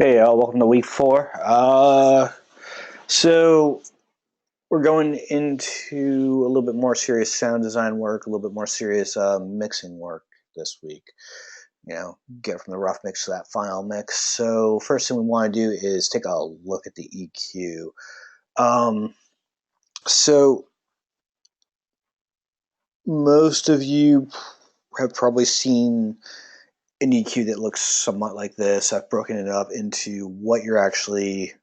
Hey, welcome to week four. So we're going into a little bit more serious sound design work, a little bit more serious mixing work this week. Get from the rough mix to that final mix. So first thing we want to do is take a look at the EQ. So most of you have probably seen an EQ that looks somewhat like this. I've broken it up into what you're actually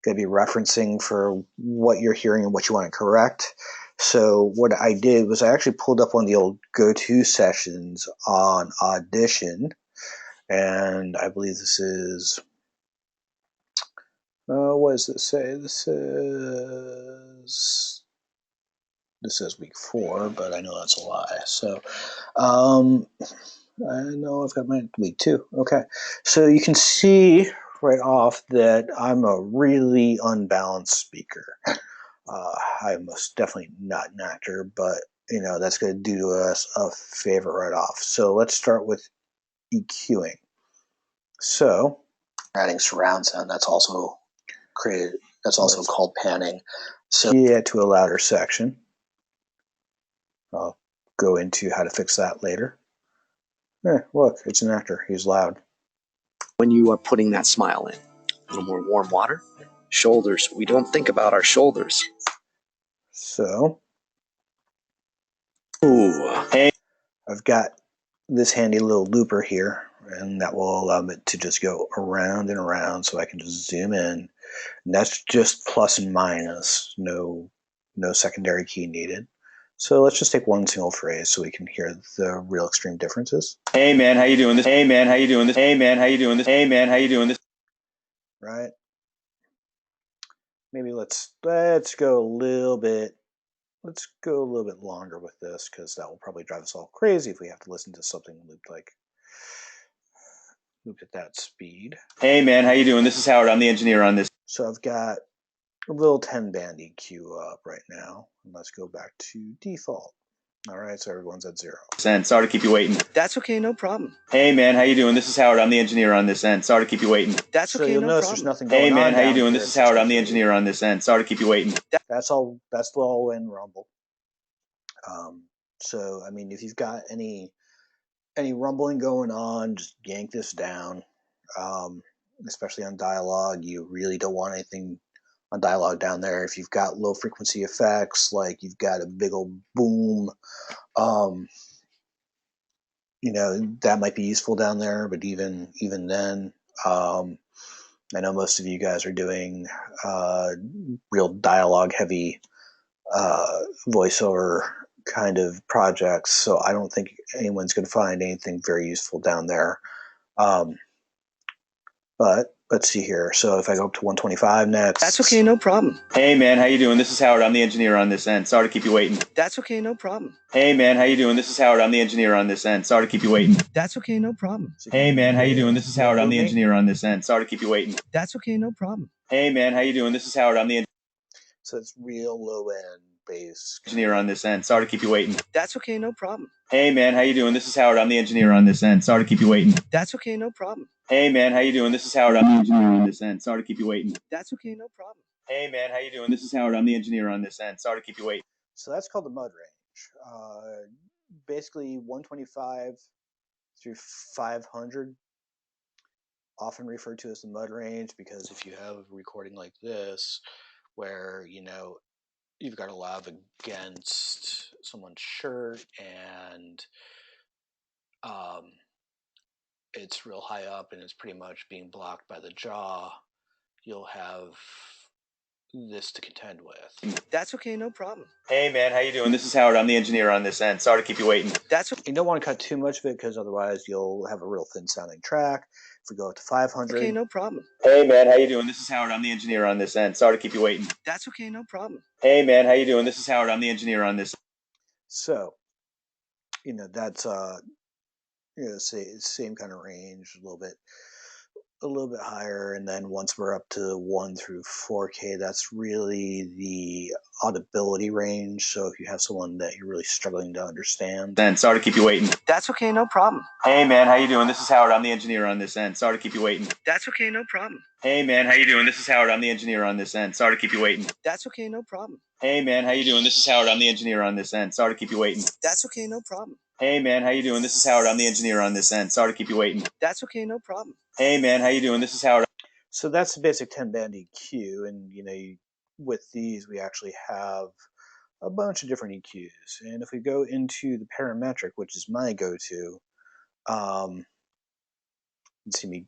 going to be referencing for what you're hearing and what you want to correct. So what I did was I actually pulled up one of the old go-to sessions on Audition, and I believe this is what does this say? This says week four, but I know that's a lie. So I know I've got my week two. Okay, so you can see right off that I'm a really unbalanced speaker. I'm most definitely not an actor, but that's going to do us a favor right off. So let's start with EQing. So adding surround sound, that's also created. That's also called panning. So yeah, to a louder section. I'll go into how to fix that later. Look, it's an actor. He's loud. When you are putting that smile in, a little more warm water. Shoulders. We don't think about our shoulders. So, Hey, I've got this handy little looper here, and that will allow it to just go around and around, so I can just zoom in. And that's just plus and minus, no secondary key needed. So let's just take one single phrase so we can hear the real extreme differences. Hey man, how you doing this? Hey man, how you doing this? Hey man, how you doing this? Hey man, how you doing this? Right? Maybe let's go a little bit. Let's go a little bit longer with this because that will probably drive us all crazy if we have to listen to something looped at that speed. Hey man, how you doing? This is Howard. I'm the engineer on this. So I've got a little 10 band EQ up right now. And let's go back to default. All right, so everyone's at 0. And sorry to keep you waiting. That's okay, no problem. Hey man, how you doing? This is Howard. I'm the engineer on this end. Sorry to keep you waiting. That's okay, you'll no notice problem. there's nothing going Hey on. man, how you down doing? here. This is It's Howard. just I'm the engineer on this end. Sorry to keep you waiting. That's all. That's the all in rumble. So I mean, if you've got any rumbling going on, just yank this down. Especially on dialogue, you really don't want anything on dialogue down there. If you've got low frequency effects, like you've got a big old boom, that might be useful down there. But even then, I know most of you guys are doing real dialogue heavy voiceover kind of projects, so I don't think anyone's going to find anything very useful down there. But let's see here. So if I go up to 125 next. That's okay, no problem. Hey man, how you doing? This is Howard. I'm the engineer on this end. Sorry to keep you waiting. That's okay, no problem. Hey man, how you doing? This is Howard. I'm the engineer on this end. Sorry to keep you waiting. That's okay, no problem. Hey man, how you doing? This is Howard. I'm the engineer on this end. Sorry to keep you waiting. That's okay, no problem. Hey man, how you doing? This is Howard. I'm the So it's real low end bass. engineer on this end. Sorry to keep you waiting. That's okay, no problem. Hey man, how you doing? This is Howard. I'm the engineer on this end. Sorry to keep you waiting. That's okay, no problem. Hey man, how you doing? This is Howard. I'm the engineer on this end. Sorry to keep you waiting. That's okay, no problem. Hey man, how you doing? This is Howard. I'm the engineer on this end. Sorry to keep you waiting. So that's called the mud range. Basically 125 through 500, often referred to as the mud range, because if you have a recording like this where you've got a lav against someone's shirt and it's real high up and it's pretty much being blocked by the jaw, you'll have this to contend with. That's okay, no problem. Hey man, how you doing? This is Howard. I'm the engineer on this end. Sorry to keep you waiting. That's okay. You don't want to cut too much of it because otherwise you'll have a real thin sounding track. If we go up to 500, Okay, no problem. Hey man, how you doing? This is Howard. I'm the engineer on this end. Sorry to keep you waiting. That's okay, no problem. Hey man, how you doing? This is Howard. I'm the engineer on this. So, that's same kind of range a little bit. a little bit higher, and then once we're up to 1 through 4K, that's really the audibility range. So if you have someone that you're really struggling to understand, Then sorry to keep you waiting. That's okay, no problem. Hey man, how you doing? This is Howard. I'm the engineer on this end. Sorry to keep you waiting. That's okay, no problem. Hey man, how you doing? This is Howard. I'm the engineer on this end. Sorry to keep you waiting. That's okay, no problem. Hey man, how you doing? This is Howard. I'm the engineer on this end. Sorry to keep you waiting. That's okay, no problem. Hey man, how you doing? This is Howard. I'm the engineer on this end. Sorry to keep you waiting. That's okay, no problem. Hey man, how you doing? This is Howard. so that's the basic 10-band EQ, and with these we actually have a bunch of different EQs. And if we go into the parametric, which is my go-to, you can see me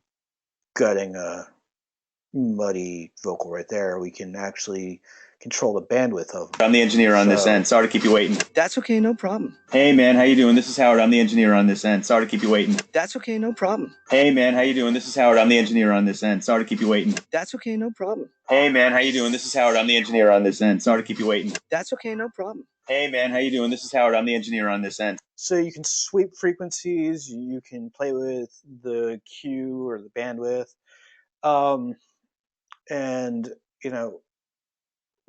gutting a muddy vocal right there. We can actually control the bandwidth of them. I'm the engineer on this end. Sorry to keep you waiting. That's okay, no problem. Hey man, how you doing? This is Howard. I'm the engineer on this end. Sorry to keep you waiting. That's okay, no problem. Hey man, how you doing? This is Howard. I'm the engineer on this end. Sorry to keep you waiting. That's okay, no problem. Hey man, how you doing? This is Howard. I'm the engineer on this end. Sorry to keep you waiting. That's okay, no problem. Hey man, how you doing? This is Howard. I'm the engineer on this end. So you can sweep frequencies, you can play with the Q or the bandwidth, and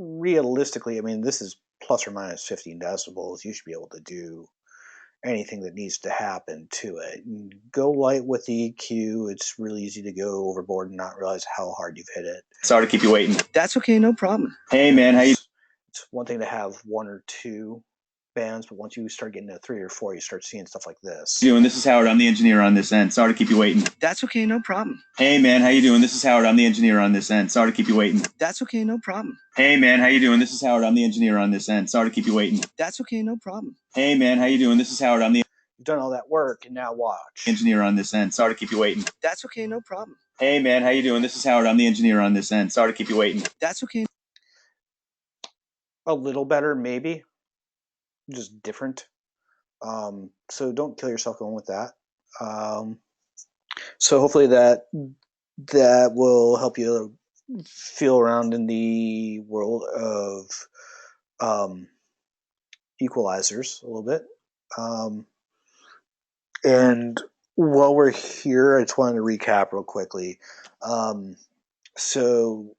realistically, I mean, this is plus or minus 15 decibels. You should be able to do anything that needs to happen to it. Go light with the EQ. It's really easy to go overboard and not realize how hard you've hit it. Sorry to keep you waiting. That's okay, no problem. Hey man, how you It's one thing to have 1 or 2 bands, but once you start getting to 3 or 4, you start seeing stuff like this. doing? This is Howard. I'm the engineer on this end. Sorry to keep you waiting. That's okay, no problem. Hey man, how you doing? This is Howard. I'm the engineer on this end. Sorry to keep you waiting. That's okay, no problem. Hey man, how you doing? This is Howard. I'm the engineer on this end. Sorry to keep you waiting. That's okay, no problem. Hey man, how you doing? This is Howard. I'm the You've done all that work, and now watch. engineer on this end. Sorry to keep you waiting. That's okay, no problem. Hey man, how you doing? This is Howard. I'm the engineer on this end. Sorry to keep you waiting. That's okay. A little better, maybe. Just different. So don't kill yourself going with that. So hopefully that will help you feel around in the world of equalizers a little bit. And while we're here, I just wanted to recap real quickly. So,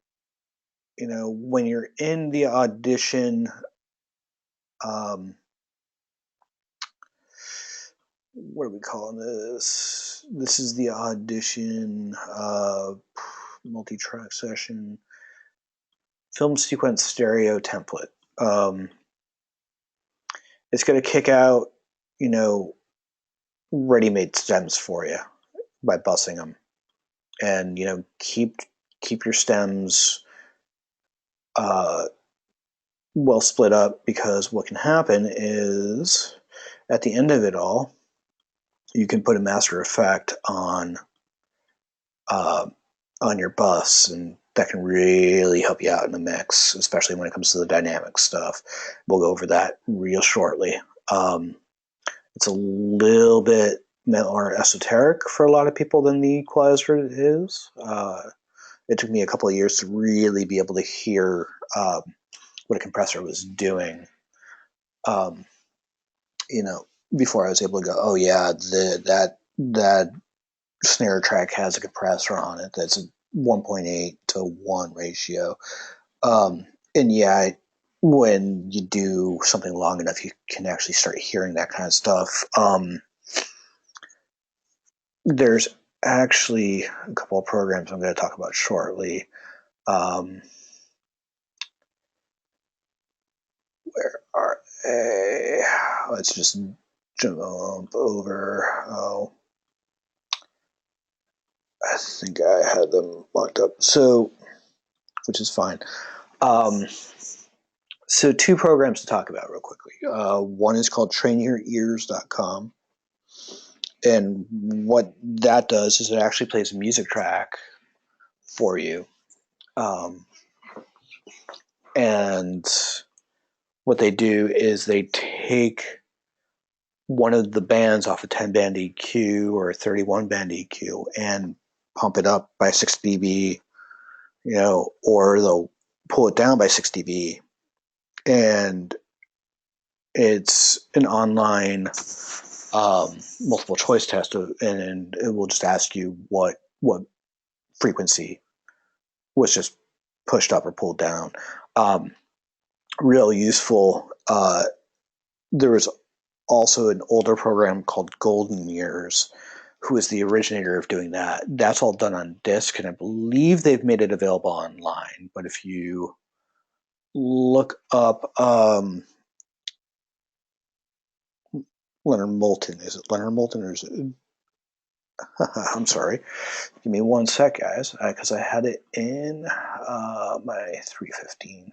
when you're in the audition, what are we calling this? This is the audition multi-track session film sequence stereo template. It's going to kick out, ready-made stems for you by bussing them, and keep your stems well split up, because what can happen is at the end of it all, you can put a master effect on your bus, and that can really help you out in the mix, especially when it comes to the dynamic stuff. We'll go over that real shortly. It's a little bit more esoteric for a lot of people than the equalizer is. It took me a couple of years to really be able to hear what a compressor was doing. Before I was able to go, oh yeah, that snare track has a compressor on it that's a 1.8 to 1 ratio. And yeah, when you do something long enough, you can actually start hearing that kind of stuff. There's actually a couple of programs I'm going to talk about shortly. Where are they? Let's just jump over. Oh, I think I had them locked up. So, which is fine. So 2 programs to talk about real quickly. One is called trainyourears.com. And what that does is it actually plays a music track for you. And what they do is they take one of the bands off a 10-band EQ or a 31-band EQ and pump it up by 6 dB, or they'll pull it down by 6 dB. And it's an online multiple choice test, and it will just ask you what frequency was just pushed up or pulled down. Real useful. There was also an older program called Golden Years, who is the originator of doing that. That's all done on disk, and I believe they've made it available online. But if you look up Leonard Moulton, is it Leonard Moulton or is it? I'm sorry. Give me one sec, guys, because I had it in my 315.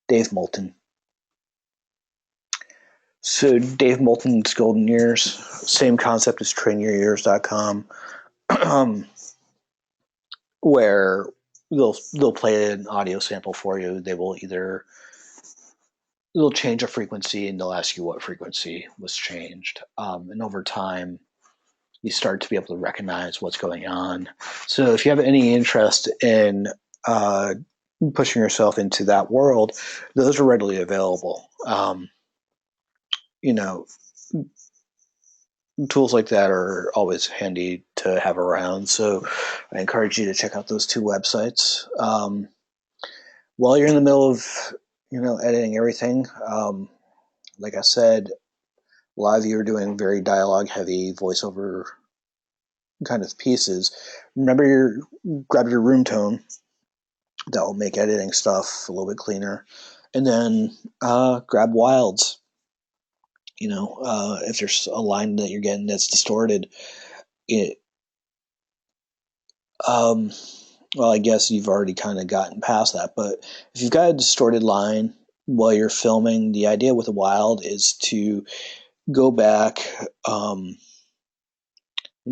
Dave Moulton. So Dave Moulton's Golden Years, same concept as trainyouryears.com, where they'll play an audio sample for you. They'll change a frequency and they'll ask you what frequency was changed. And over time, you start to be able to recognize what's going on. So if you have any interest in pushing yourself into that world, those are readily available. Tools like that are always handy to have around. So I encourage you to check out those two websites. While you're in the middle of, editing everything, like I said, a lot of you are doing very dialogue heavy voiceover kind of pieces. Remember grab your room tone. That will make editing stuff a little bit cleaner. And then grab wilds. If there's a line that you're getting that's distorted, well, I guess you've already kind of gotten past that. But if you've got a distorted line while you're filming, the idea with a wild is to go back and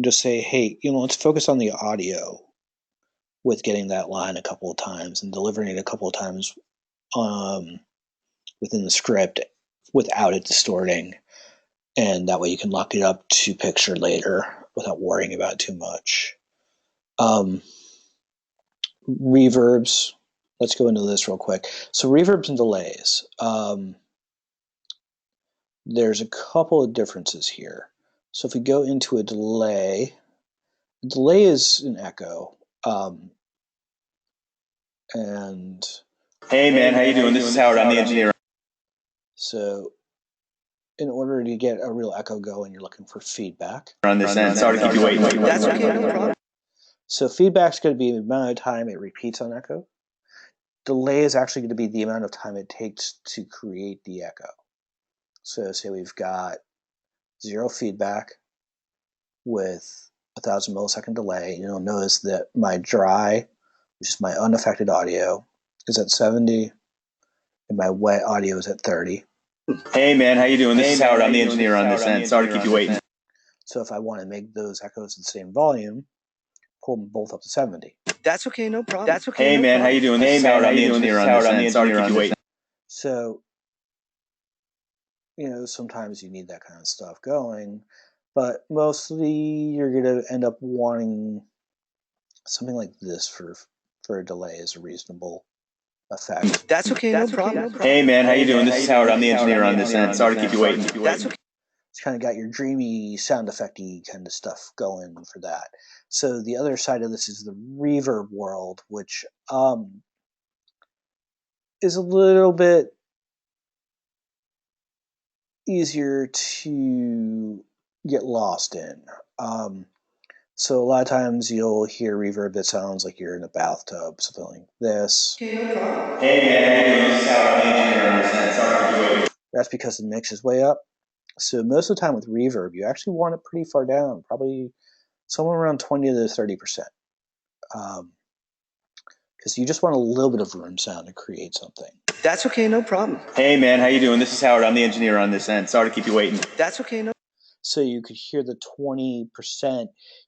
just say, hey, let's focus on the audio with getting that line a couple of times and delivering it a couple of times within the script without it distorting. And that way you can lock it up to picture later without worrying about it too much. Reverbs. Let's go into this real quick. So reverbs and delays. There's a couple of differences here. So if we go into a delay is an echo. And hey man, how you doing? This is Howard. I'm the engineer. So in order to get a real echo going, you're looking for feedback. On this end, sorry to keep you waiting. That's okay, no problem. So feedback's going to be the amount of time it repeats on echo. Delay is actually going to be the amount of time it takes to create the echo. So say we've got 0 feedback with 1,000 millisecond delay. You'll notice that my dry, which is my unaffected audio, is at 70, and my wet audio is at 30. Hey man, how you doing? This is Howard. I'm the engineer on this end. Sorry to keep you waiting. So if I want to make those echoes the same volume, pull them both up to 70. That's okay, no problem. That's okay. Hey man, how you doing? This is Howard. I'm the engineer on this end. Sorry to keep you waiting. So, sometimes you need that kind of stuff going, but mostly you're going to end up wanting something like this for a delay as a reasonable effect. That's okay, no problem. Hey man, how you doing? This is Howard. I'm the engineer on this end. Sorry to keep you waiting. That's okay. It's kind of got your dreamy sound effecty kind of stuff going for that. So the other side of this is the reverb world, which is a little bit easier to get lost in. So a lot of times you'll hear reverb that sounds like you're in a bathtub, something like this. Hey man, this is Howard. I'm the engineer on this end. Sorry to keep you waiting. That's because the mix is way up. So most of the time with reverb, you actually want it pretty far down, probably somewhere around 20 to 30%. Because you just want a little bit of room sound to create something. That's okay, no problem. Hey man, how you doing? This is Howard. I'm the engineer on this end. Sorry to keep you waiting. That's okay, no. So you could hear the 20%.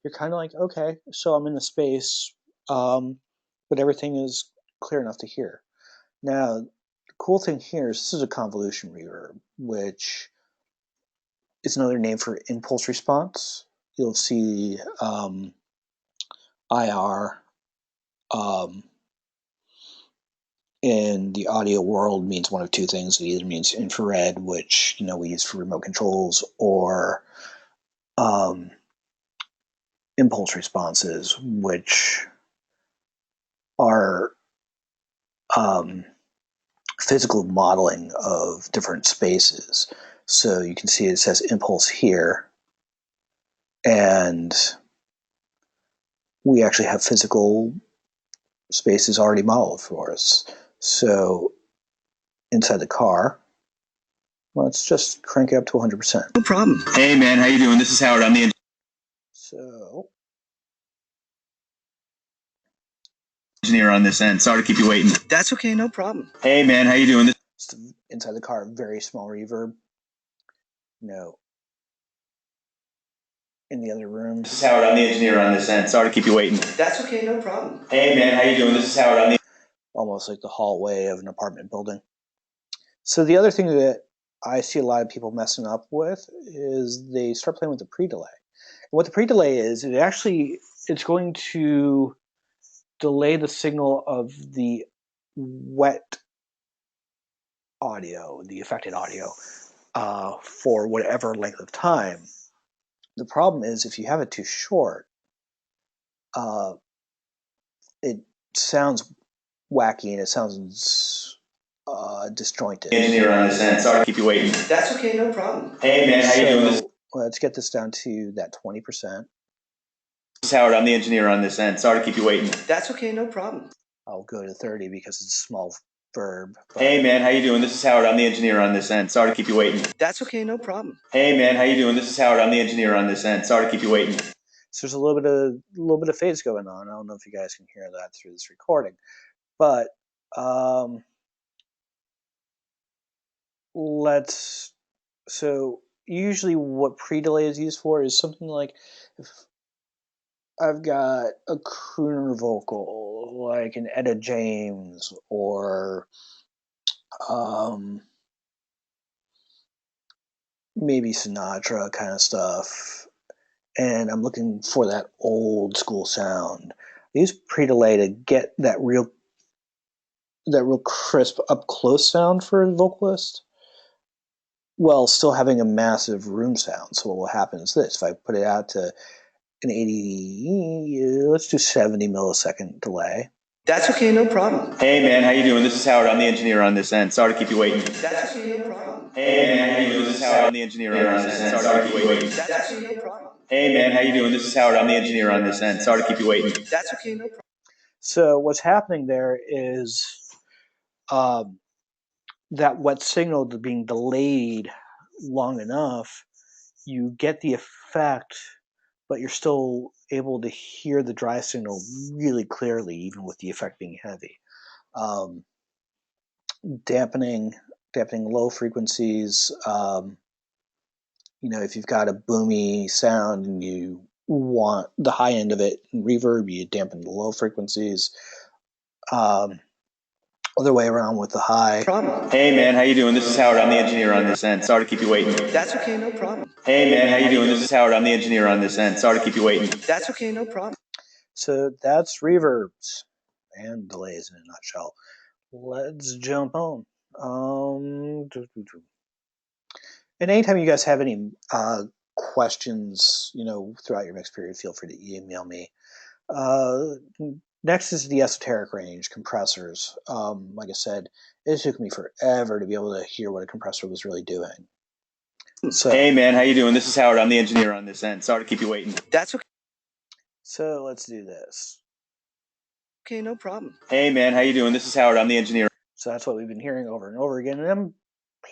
You're kind of like, okay, so I'm in the space, but everything is clear enough to hear. Now, the cool thing here is this is a convolution reverb, which is another name for impulse response. You'll see IR in the audio world means one of two things. It either means infrared, which we use for remote controls, or impulse responses, which are physical modeling of different spaces. So you can see it says impulse here, and we actually have physical spaces already modeled for us. So inside the car, let's just crank it up to 100%. No problem. Hey man, how you doing? This is Howard. I'm the So engineer on this end. Sorry to keep you waiting. That's okay, no problem. Hey man, how you doing? This inside the car, very small reverb. No. In the other room. is Howard. I'm the engineer on this end. Sorry to keep you waiting. That's okay, no problem. Hey man, how you doing? This is Howard. I'm the Almost like the hallway of an apartment building. So the other thing that I see a lot of people messing up with is they start playing with the pre-delay. And what the pre-delay is, it's going to delay the signal of the wet audio, the affected audio, for whatever length of time. The problem is if you have it too short, it sounds wacky and it sounds disjointed. engineer on this end. Sorry to keep you waiting. That's okay, no problem. Hey man, how you doing? This Let's get this down to that 20%. is Howard. I'm the engineer on this end. Sorry to keep you waiting. That's okay, no problem. I'll go to 30 because it's a small verb. Hey man, how you doing? This is Howard. I'm the engineer on this end. Sorry to keep you waiting. That's okay, no problem. Hey man, how you doing? This is Howard. I'm the engineer on this end. Sorry to keep you waiting. So there's a little bit of phase going on. I don't know if you guys can hear that through this recording, but so usually what pre-delay is used for is something like if I've got a crooner vocal like an Etta James or maybe Sinatra kind of stuff, and I'm looking for that old school sound. I use pre-delay to get that real crisp up close sound for a vocalist while still having a massive room sound. So what will happen is this: if I put it out to an 80, let's do 70 millisecond delay. That's okay, no problem. Hey man, how you doing? This is Howard. I'm the engineer on this end. Sorry to keep you waiting. That's okay, no problem. Hey man, how you doing? This is Howard. I'm the engineer on this end. Sorry to keep you waiting. That's okay, no problem. Hey man, how you doing? This is Howard. I'm the engineer on this end. Sorry to keep you waiting. That's okay, no problem. So what's happening there is that wet signal being delayed long enough, you get the effect, but you're still able to hear the dry signal really clearly, even with the effect being heavy. Dampening low frequencies. If you've got a boomy sound and you want the high end of it in reverb, you dampen the low frequencies. Other way around with the high. Problem. Hey man, how you doing? This is Howard. I'm the engineer on this end. Sorry to keep you waiting. That's okay, no problem. Hey man, how you doing? This is Howard. I'm the engineer on this end. Sorry to keep you waiting. That's okay, no problem. So that's reverbs and delays in a nutshell. Let's jump on. And anytime you guys have any questions, throughout your mix period, feel free to email me. Next is the esoteric range, compressors. Like I said, it took me forever to be able to hear what a compressor was really doing. So, hey man, how you doing? This is Howard. I'm the engineer on this end. Sorry to keep you waiting. That's okay. So let's do this. Okay, no problem. Hey man, how you doing? This is Howard. I'm the engineer. So that's what we've been hearing over and over again, and I'm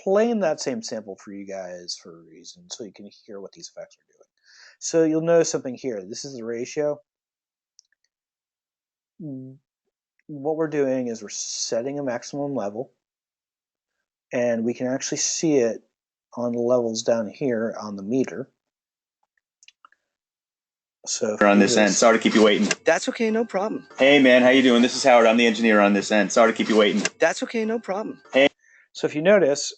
playing that same sample for you guys for a reason, so you can hear what these effects are doing. So you'll notice something here. This is the ratio. What we're doing is we're setting a maximum level, and we can actually see it on the levels down here on the meter. So on this end. Sorry to keep you waiting. That's okay, no problem. Hey man, how you doing? This is Howard. I'm the engineer on this end. Sorry to keep you waiting. That's okay, no problem. Hey. So if you notice,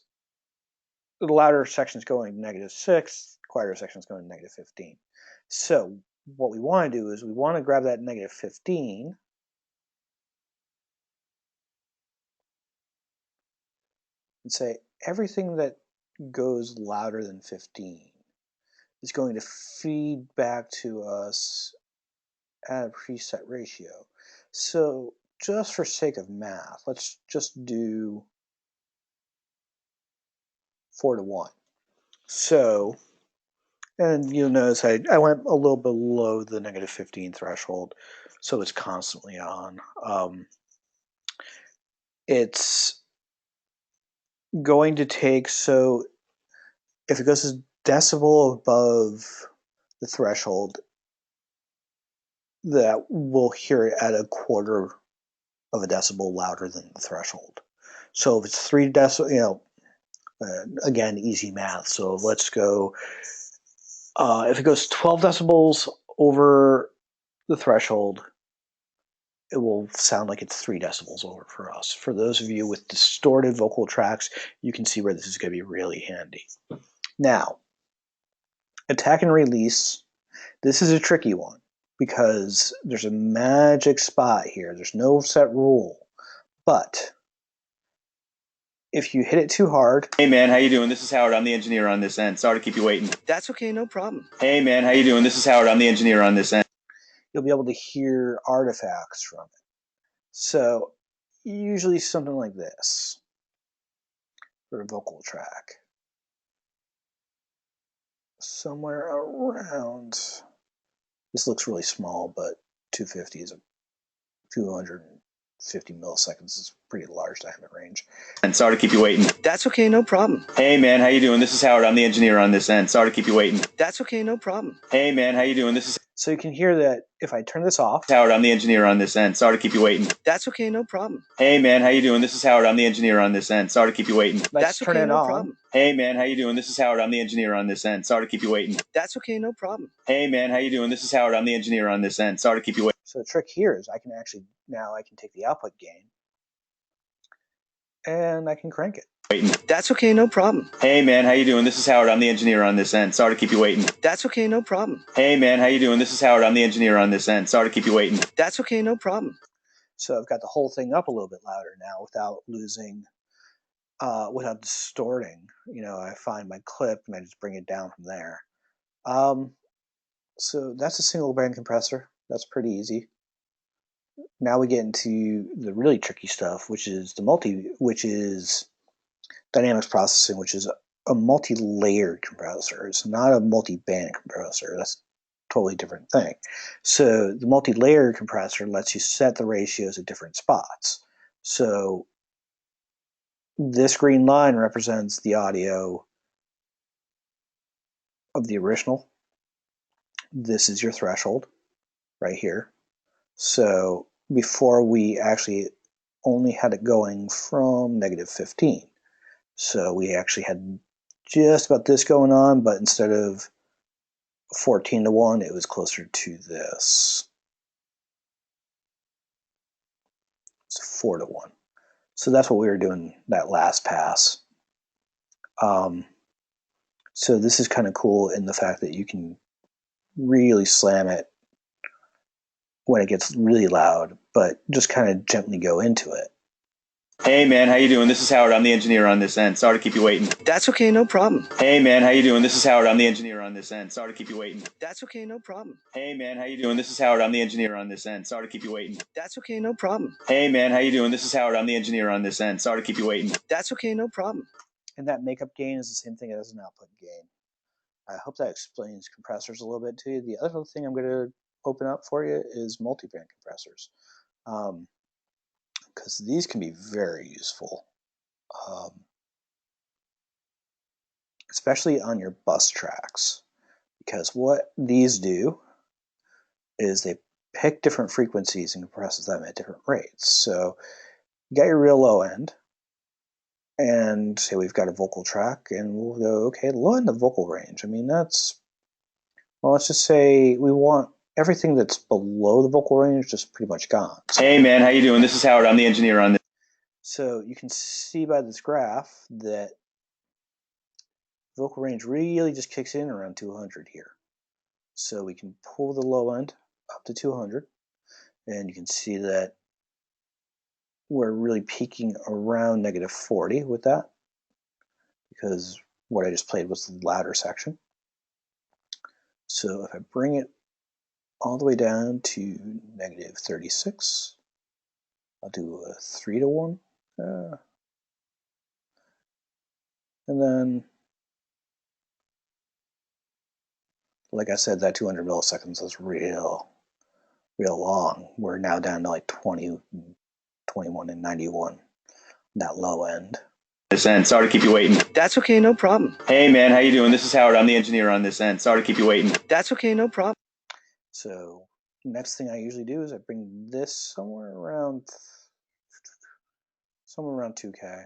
the louder section is going -6, quieter section is going -15. So what we want to do is we want to grab that -15 and say everything that goes louder than 15 is going to feed back to us add a preset ratio. So just for sake of math, let's just do 4:1. So, and you'll notice I went a little below the -15 threshold, so it's constantly on. It's going to take, so if it goes a decibel above the threshold, that we'll hear it at a quarter of a decibel louder than the threshold. So if it's 3 decibel, again, easy math. So let's go, if it goes 12 decibels over the threshold, it will sound like it's 3 decibels over for us. For those of you with distorted vocal tracks, you can see where this is going to be really handy. Now, attack and release, this is a tricky one because there's a magic spot here. There's no set rule. But if you hit it too hard... Hey man, how you doing? This is Howard. I'm the engineer on this end. Sorry to keep you waiting. That's okay, no problem. Hey man, how you doing? This is Howard. I'm the engineer on this end. You'll be able to hear artifacts from it. So usually something like this for a vocal track. Somewhere around, this looks really small, but 250 is 250 milliseconds is pretty large dynamic range. And sorry to keep you waiting. That's okay, no problem. Hey man, how you doing? This is Howard. I'm the engineer on this end. Sorry to keep you waiting. That's okay, no problem. Hey man, how you doing? This is So you can hear that if I turn this off... Howard. I'm the engineer on this end. Sorry to keep you waiting. That's okay, no problem. Hey man, how you doing? This is Howard. I'm the engineer on this end. Sorry to keep you waiting. Let's turn okay, it no on. problem. Hey man, how you doing? This is Howard. I'm the engineer on this end. Sorry to keep you waiting. That's okay, no problem. Hey man, how you doing? This is Howard. I'm the engineer on this end. Sorry to keep you waiting. So the trick here is I can actually, now I can take the output gain and I can crank it. That's okay, no problem. Hey man, how you doing? This is Howard. I'm the engineer on this end. Sorry to keep you waiting. That's okay, no problem. Hey man, how you doing? This is Howard. I'm the engineer on this end. Sorry to keep you waiting. That's okay, no problem. So I've got the whole thing up a little bit louder now without losing, without distorting. You know, I find my clip and I just bring it down from there. So that's a single band compressor. That's pretty easy. Now we get into the really tricky stuff, which is dynamics processing, which is a multi-layered compressor. It's not a multi-band compressor. That's a totally different thing. So the multi-layered compressor lets you set the ratios at different spots. So this green line represents the audio of the original. This is your threshold right here. So before we actually only had it going from -15. So we actually had just about this going on, but instead of 14:1, it was closer to this. It's 4:1. So that's what we were doing that last pass. So this is kind of cool in the fact that you can really slam it when it gets really loud, but just kind of gently go into it. Hey man, how you doing? This is Howard. I'm the engineer on this end. Sorry to keep you waiting. That's okay, no problem. Hey man, how you doing? This is Howard. I'm the engineer on this end. Sorry to keep you waiting. That's okay, no problem. Hey man, how you doing? This is Howard. I'm the engineer on this end. Sorry to keep you waiting. That's okay, no problem. Hey man, how you doing? This is Howard. I'm the engineer on this end. Sorry to keep you waiting. That's okay, no problem. And that makeup gain is the same thing as an output gain. I hope that explains compressors a little bit to you. The other thing I'm going to open up for you is multiband compressors, because these can be very useful, especially on your bus tracks. Because what these do is they pick different frequencies and compresses them at different rates. So you got your real low end, and say we've got a vocal track, and we'll go, okay, low end of vocal range. I mean, that's, well, let's just say we want everything that's below the vocal range just pretty much gone. So, hey man, how you doing? This is Howard. I'm the engineer on this. So you can see by this graph that vocal range really just kicks in around 200 here. So we can pull the low end up to 200, and you can see that we're really peaking around -40 with that, because what I just played was the louder section. So if I bring it all the way down to negative 36. I'll do a 3 to 1. And then, like I said, that 200 milliseconds was real long. We're now down to like 20, 21, and 91, that low end. This end. Sorry to keep you waiting. That's okay, no problem. Hey man, how you doing? This is Howard. I'm the engineer on this end. Sorry to keep you waiting. That's okay, no problem. So next thing I usually do is I bring this somewhere around 2K.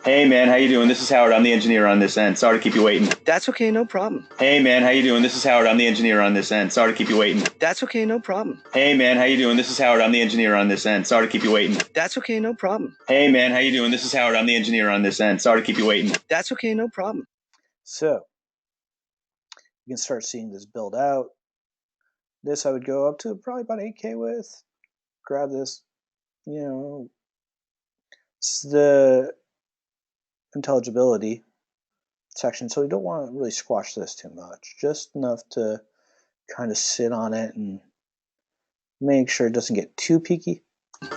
Hey man, how you doing? This is Howard. I'm the engineer on this end. Sorry to keep you waiting. That's okay, no problem. Hey man, how you doing? This is Howard. I'm the engineer on this end. Sorry to keep you waiting. That's okay, no problem. Hey man, how you doing? This is Howard. I'm the engineer on this end. Sorry to keep you waiting. That's okay, no problem. Hey man, how you doing? This is Howard. I'm the engineer on this end. Sorry to keep you waiting. That's okay, no problem. So you can start seeing this build out. This I would go up to probably about 8K with. Grab this, it's the intelligibility section, so you don't want to really squash this too much. Just enough to kind of sit on it and make sure it doesn't get too peaky.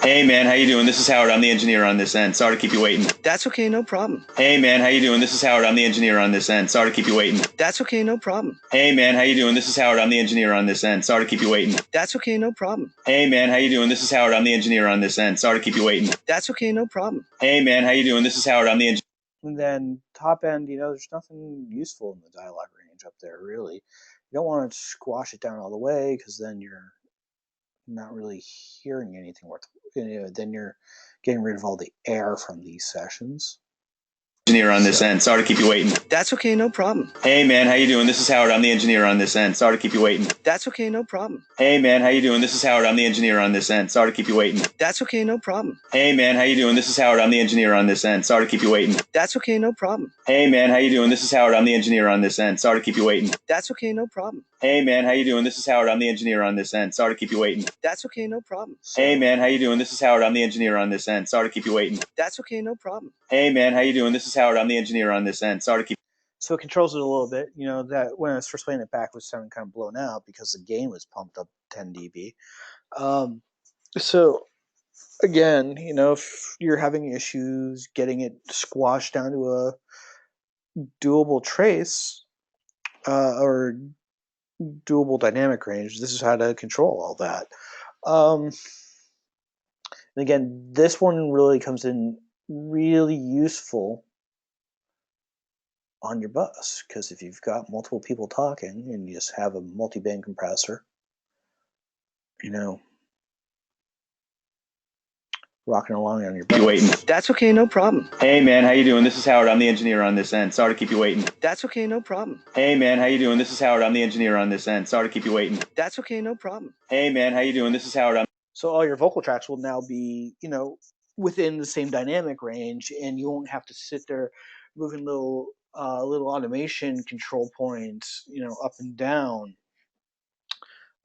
Hey man, how you doing? This is Howard. I'm the engineer on this end. Sorry to keep you waiting. That's okay, no problem. Hey man, how you doing? This is Howard. I'm the engineer on this end. Sorry to keep you waiting. That's okay, no problem. Hey man, how you doing? This is Howard. I'm the engineer on this end. Sorry to keep you waiting. That's okay, no problem. Hey man, how you doing? This is Howard. I'm the engineer on this end. Sorry to keep you waiting. That's okay, no problem. Hey man, how you doing? This is Howard. I'm the engineer. And then top end, there's nothing useful in the dialogue range up there, really. You don't want to squash it down all the way because then you're not really hearing anything worth. Then you're getting rid of all the air from these sessions. Engineer on this end. Sorry to keep you waiting. That's okay, no problem. Hey man, how you doing? This is Howard. I'm the engineer on this end. Sorry to keep you waiting. That's okay, no problem. Hey man, how you doing? This is Howard. I'm the engineer on this end. Sorry to keep you waiting. That's okay, no problem. Hey man, how you doing? This is Howard. I'm the engineer on this end. Sorry to keep you waiting. That's okay, no problem. Hey man, how you doing? This is Howard. I'm the engineer on this end. Sorry to keep you waiting. That's okay, no problem. Hey man, how you doing? This is Howard. I'm the engineer on this end. Sorry to keep you waiting. That's okay, no problem. Hey man, how you doing? This is Howard. I'm the engineer on this end. Sorry to keep you waiting. That's okay, no problem. Hey man, how you doing? This is Howard. I'm the engineer on this end. Sorry to keep. So it controls it a little bit. That when I was first playing it back was sounding kind of blown out because the game was pumped up 10 dB. So again, if you're having issues getting it squashed down to a doable trace or doable dynamic range, this is how to control all that. And again, this one really comes in really useful on your bus, because if you've got multiple people talking and you just have a multi-band compressor, rocking along on your bus. You waiting? That's okay, no problem. Hey man, how you doing? This is Howard. I'm the engineer on this end. Sorry to keep you waiting. That's okay, no problem. Hey man, how you doing? This is Howard. I'm the engineer on this end. Sorry to keep you waiting. That's okay, no problem. Hey man, how you doing? This is Howard. So all your vocal tracks will now be, within the same dynamic range, and you won't have to sit there moving little automation control points, up and down.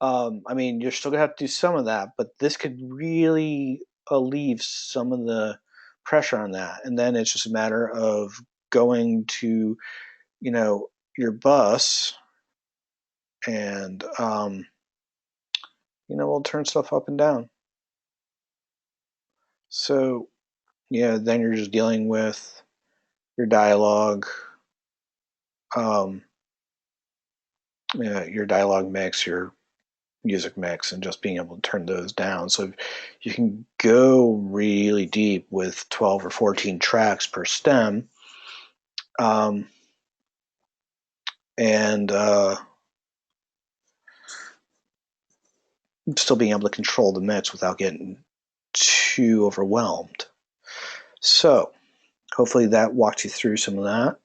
You're still gonna have to do some of that, but this could really alleviate some of the pressure on that. And then it's just a matter of going to, your bus and, we'll turn stuff up and down. So, then you're just dealing with your dialogue, your dialogue mix, your music mix, and just being able to turn those down. So you can go really deep with 12 or 14 tracks per stem. And still being able to control the mix without getting too overwhelmed. So hopefully that walked you through some of that.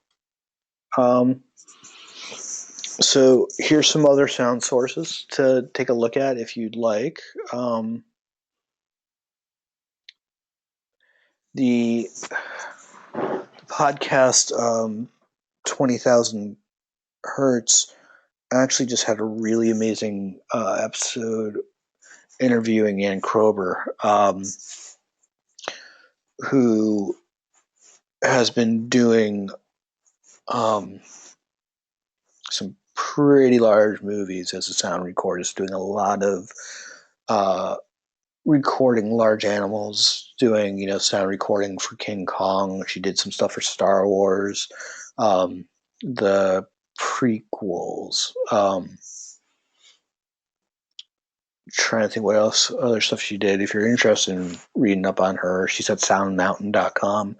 So here's some other sound sources to take a look at if you'd like. The podcast 20,000 Hertz actually just had a really amazing episode interviewing Ann Krober, who has been doing some pretty large movies as a sound recordist, doing a lot of recording large animals, doing sound recording for King Kong. She did some stuff for Star Wars, the prequels. Trying to think what else other stuff she did. If you're interested in reading up on her, she's at soundmountain.com.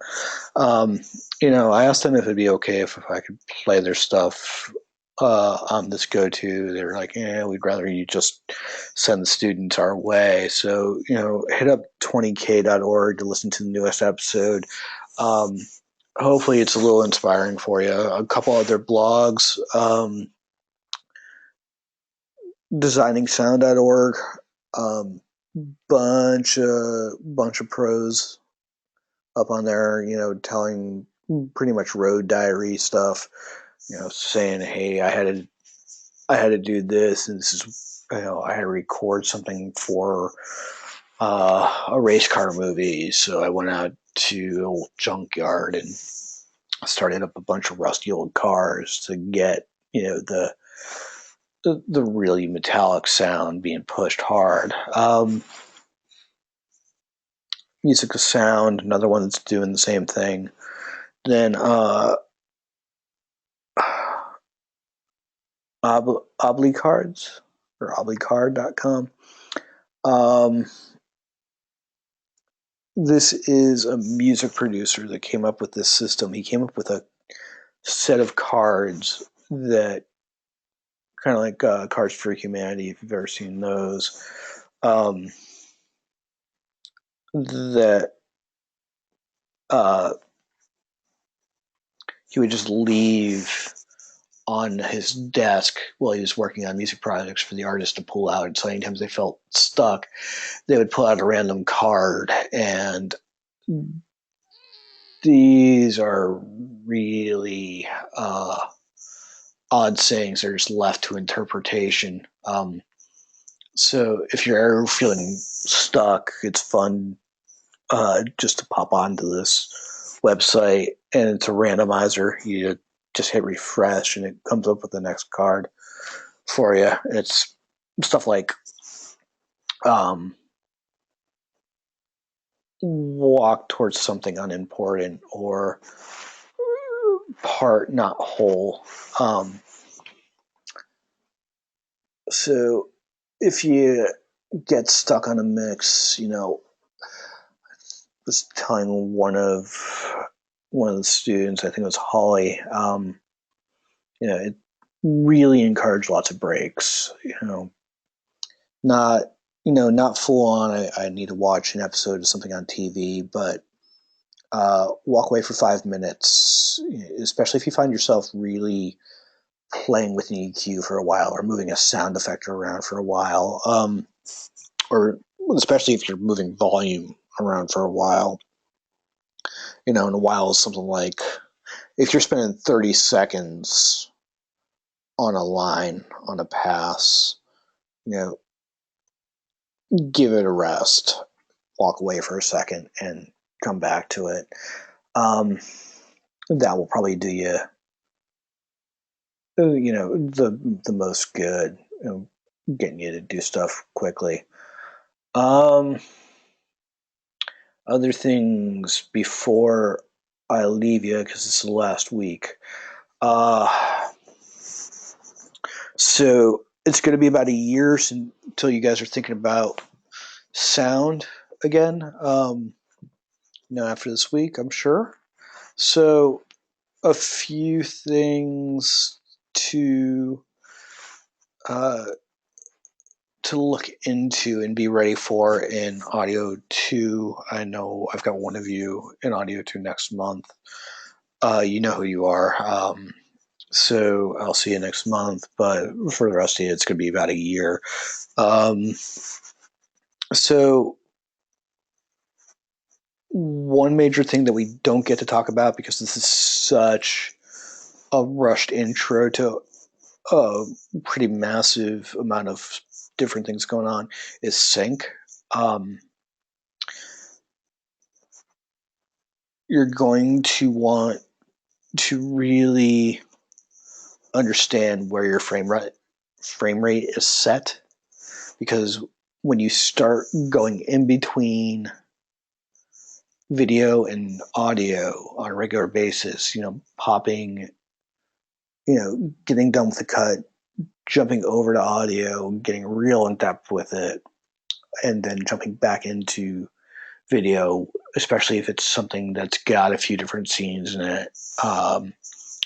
I asked them if it'd be okay if I could play their stuff on this go-to. They were like, yeah, we'd rather you just send the students our way. So, hit up 20k.org to listen to the newest episode. Hopefully it's a little inspiring for you. A couple other blogs, designingsound.org, bunch of pros up on there, telling pretty much road diary stuff, saying, hey, I had to do this, and this is, I had to record something for a race car movie, so I went out to an old junkyard and started up a bunch of rusty old cars to get, the really metallic sound being pushed hard. Music of Sound, another one that's doing the same thing. Then Oblicards or oblicard.com. This is a music producer that came up with this system. He came up with a set of cards that kind of like Cards for Humanity, if you've ever seen those. That he would just leave on his desk while he was working on music projects for the artist to pull out. So anytime they felt stuck, they would pull out a random card, and these are really odd sayings that are just left to interpretation. So if you're ever feeling stuck, it's fun just to pop onto this website, and it's a randomizer. You just hit refresh, and it comes up with the next card for you. And it's stuff like walk towards something unimportant, or part not whole. So if you get stuck on a mix, was telling one of the students, I think it was Holly, it really encouraged lots of breaks. Not not full on. I need to watch an episode of something on TV, but walk away for 5 minutes, especially if you find yourself really playing with an EQ for a while, or moving a sound effect around for a while, or especially if you're moving volume around for a while. And a while is something like, if you're spending 30 seconds on a line, on a pass, give it a rest, walk away for a second, and come back to it. That will probably do you, the most good, getting you to do stuff quickly. Other things before I leave you, because this is the last week. So it's going to be about a year until you guys are thinking about sound again. After this week, I'm sure. So a few things to look into and be ready for in Audio 2. I know I've got one of you in Audio 2 next month. You know who you are. So I'll see you next month. But for the rest of you, it's going to be about a year. So one major thing that we don't get to talk about, because this is such a rushed intro to a pretty massive amount of different things going on, is sync. You're going to want to really understand where your frame rate is set, because when you start going in between video and audio on a regular basis, popping, getting done with the cut, jumping over to audio, getting real in depth with it, and then jumping back into video, especially if it's something that's got a few different scenes in it.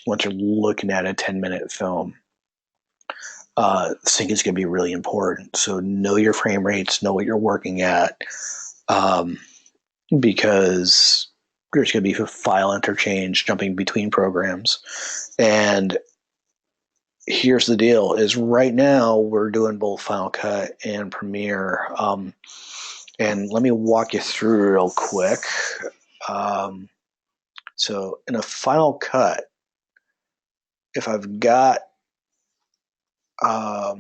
Once you're looking at a 10-minute film, sync is going to be really important. So know your frame rates, know what you're working at, because there's going to be file interchange jumping between programs. And here's the deal: is right now we're doing both Final Cut and Premiere. And let me walk you through real quick. So in a Final Cut, if I've got a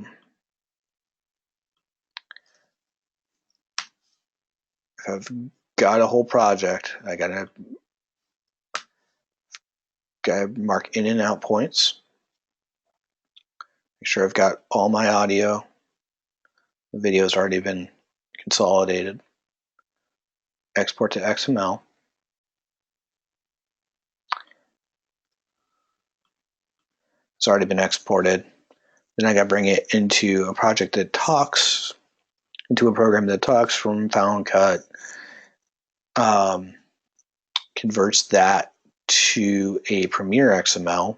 whole project, I gotta mark in and out points. Make sure I've got all my audio. The video's already been consolidated. Export to XML. It's already been exported. Then I got to bring it into a project that talks, into a program that talks from Final Cut, converts that to a Premiere XML,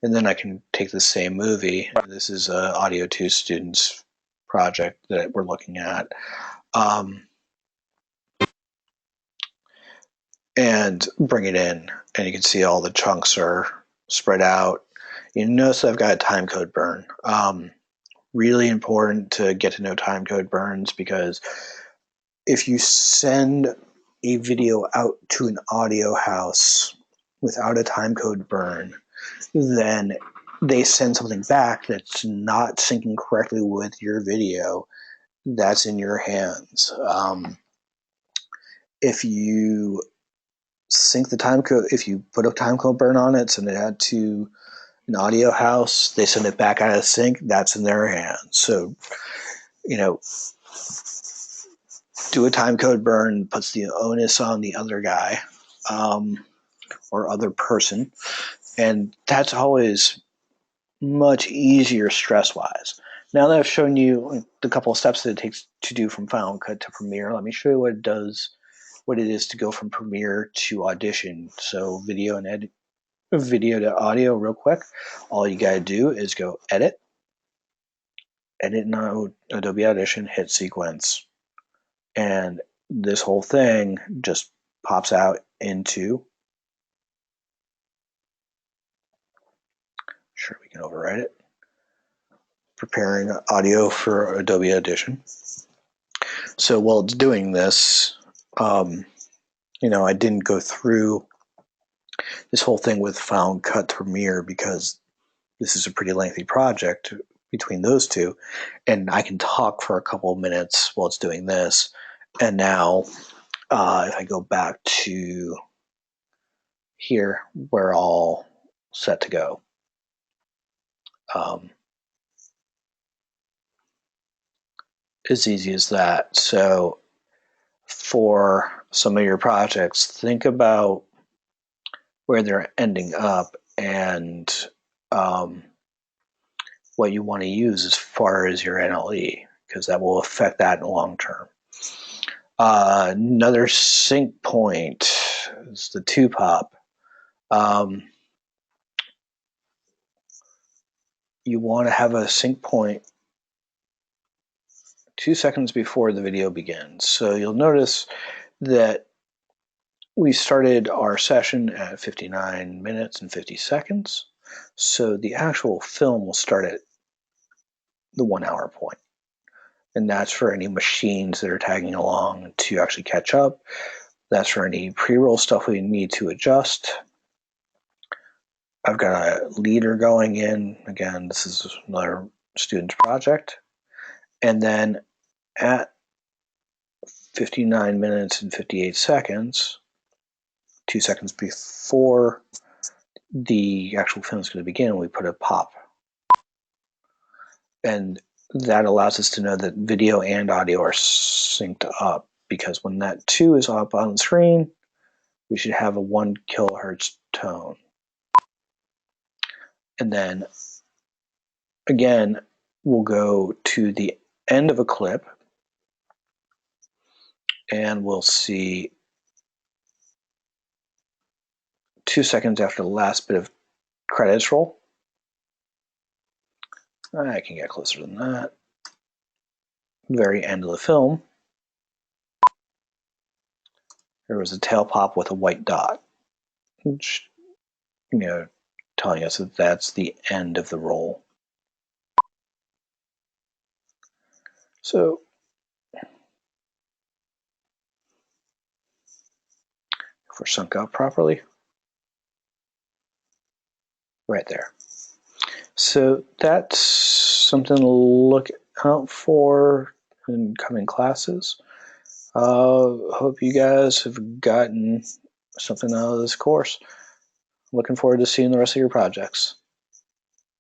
and then I can take the same movie. This is a Audio 2 students project that we're looking at. And bring it in, and you can see all the chunks are spread out. You notice I've got a timecode burn. Really important to get to know timecode burns, because if you send a video out to an audio house without a timecode burn, then they send something back that's not syncing correctly with your video. That's in your hands. If you sync the timecode, if you put a timecode burn on it, send it out to an audio house, they send it back out of sync, that's in their hands. So, do a timecode burn, puts the onus on the other guy, or other person, and that's always much easier stress-wise. Now that I've shown you the couple of steps that it takes to do from Final Cut to Premiere, let me show you what it is to go from Premiere to Audition. So video to audio real quick. All you gotta do is go edit in Adobe Audition, hit sequence, and this whole thing just pops out into, sure, we can overwrite it, preparing audio for Adobe Audition. So while it's doing this, I didn't go through this whole thing with Final Cut Premiere because this is a pretty lengthy project between those two, and I can talk for a couple of minutes while it's doing this. And now, if I go back to here, we're all set to go. As easy as that. So for some of your projects, think about where they're ending up and what you want to use as far as your NLE, because that will affect that in the long term. Another sync point is the 2-pop. You want to have a sync point 2 seconds before the video begins. So you'll notice that we started our session at 59 minutes and 50 seconds. So the actual film will start at the 1 hour point. And that's for any machines that are tagging along to actually catch up. That's for any pre-roll stuff we need to adjust. I've got a leader going in. Again, this is another student's project. And then at 59 minutes and 58 seconds, 2 seconds before the actual film is going to begin, we put a pop. And that allows us to know that video and audio are synced up, because when that 2 is up on the screen, we should have a 1 kilohertz tone. And then again, we'll go to the end of a clip and we'll see 2 seconds after the last bit of credits roll. I can get closer than that. Very end of the film, there was a tail pop with a white dot, which, telling us that that's the end of the roll. So if we're sunk up properly, right there. So that's something to look out for in coming classes. Hope you guys have gotten something out of this course. Looking forward to seeing the rest of your projects.